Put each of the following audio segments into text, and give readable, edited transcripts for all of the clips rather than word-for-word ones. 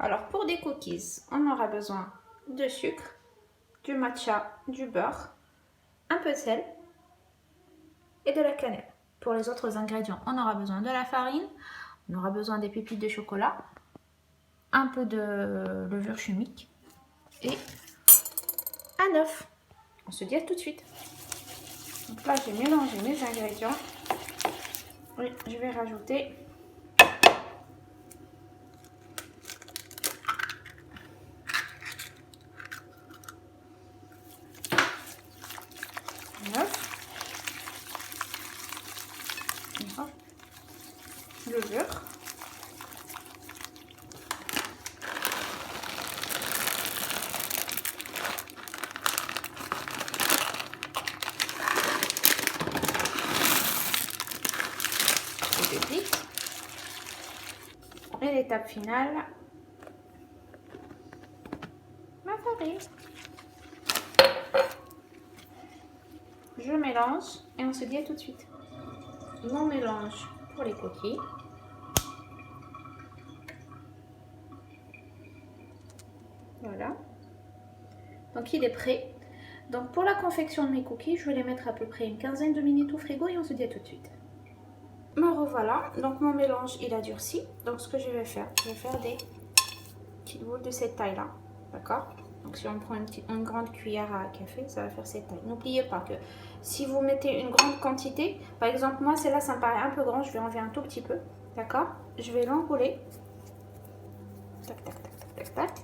Alors pour des cookies, on aura besoin de sucre, du matcha, du beurre, un peu de sel et de la cannelle. Pour les autres ingrédients, on aura besoin de la farine, on aura besoin des pépites de chocolat, un peu de levure chimique et un œuf. On se dit à tout de suite. Donc là, j'ai mélangé mes ingrédients. Oui, je vais rajouter un œuf, levure, des pépites. Et l'étape finale, ma farine. Je mélange et on se dit à tout de suite. Mon mélange pour les cookies. Voilà. Donc il est prêt. Donc pour la confection de mes cookies, je vais les mettre à peu près une quinzaine de minutes au frigo et on se dit à tout de suite. Me revoilà. Donc mon mélange il a durci. Donc ce que je vais faire des petites boules de cette taille là. D'accord? Donc si on prend une grande cuillère à café, ça va faire cette taille. N'oubliez pas que si vous mettez une grande quantité, par exemple moi celle-là ça me paraît un peu grand, je vais enlever un tout petit peu. D'accord? Je vais l'enrouler. Tac, tac, tac, tac, tac, tac.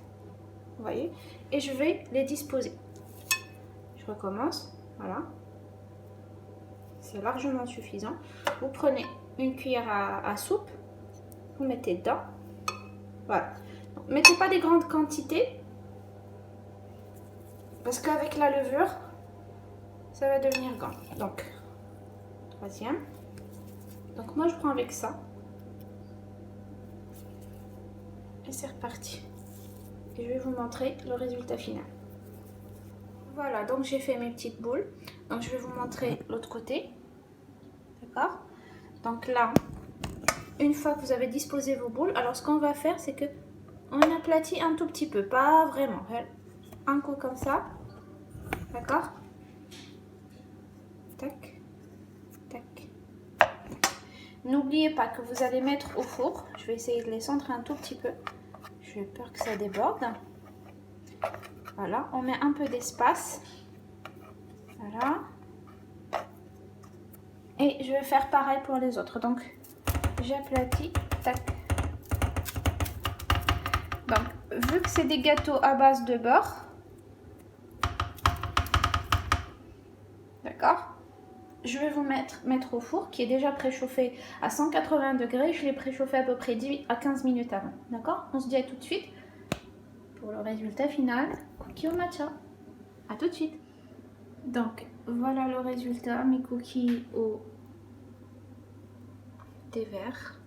Vous voyez? Et je vais les disposer. Je recommence. Voilà. C'est largement suffisant. Vous prenez une cuillère à soupe. Vous mettez dedans. Voilà. Donc, mettez pas des grandes quantités. Parce qu'avec la levure, ça va devenir grand. Donc, troisième. Donc moi je prends avec ça. Et c'est reparti. Et je vais vous montrer le résultat final. Voilà, donc j'ai fait mes petites boules. Donc je vais vous montrer l'autre côté. D'accord? Donc là, une fois que vous avez disposé vos boules, alors ce qu'on va faire, c'est que on aplatit un tout petit peu, pas vraiment. Un coup comme ça. D'accord? Tac, tac. N'oubliez pas que vous allez mettre au four. Je vais essayer de les centrer un tout petit peu. J'ai peur que ça déborde. Voilà, on met un peu d'espace. Voilà. Et je vais faire pareil pour les autres. Donc, j'aplatis. Tac. Donc, vu que c'est des gâteaux à base de beurre, d'accord, je vais vous mettre au four qui est déjà préchauffé à 180 degrés. Je l'ai préchauffé à peu près 10 à 15 minutes avant. D'accord? On se dit à tout de suite pour le résultat final. Cookies au matcha. À tout de suite. Donc, voilà le résultat. Mes cookies au thé vert.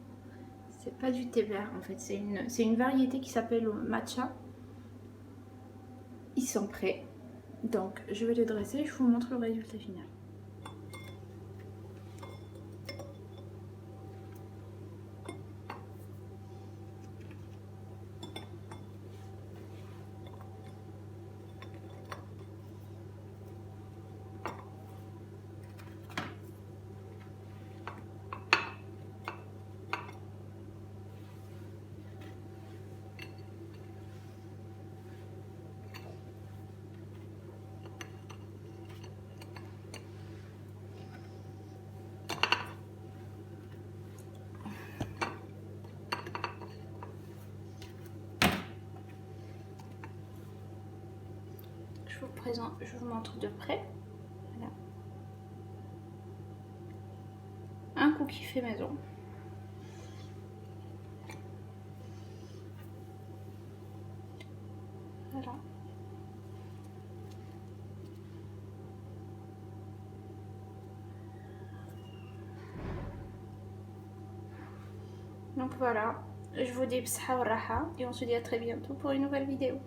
C'est pas du thé vert en fait, c'est une variété qui s'appelle le matcha. Ils sont prêts. Donc je vais les dresser et je vous montre le résultat final. Je vous montre de près. Voilà. Un cookie fait maison. Voilà. Donc voilà, je vous dis bsha wa raha et on se dit à très bientôt pour une nouvelle vidéo.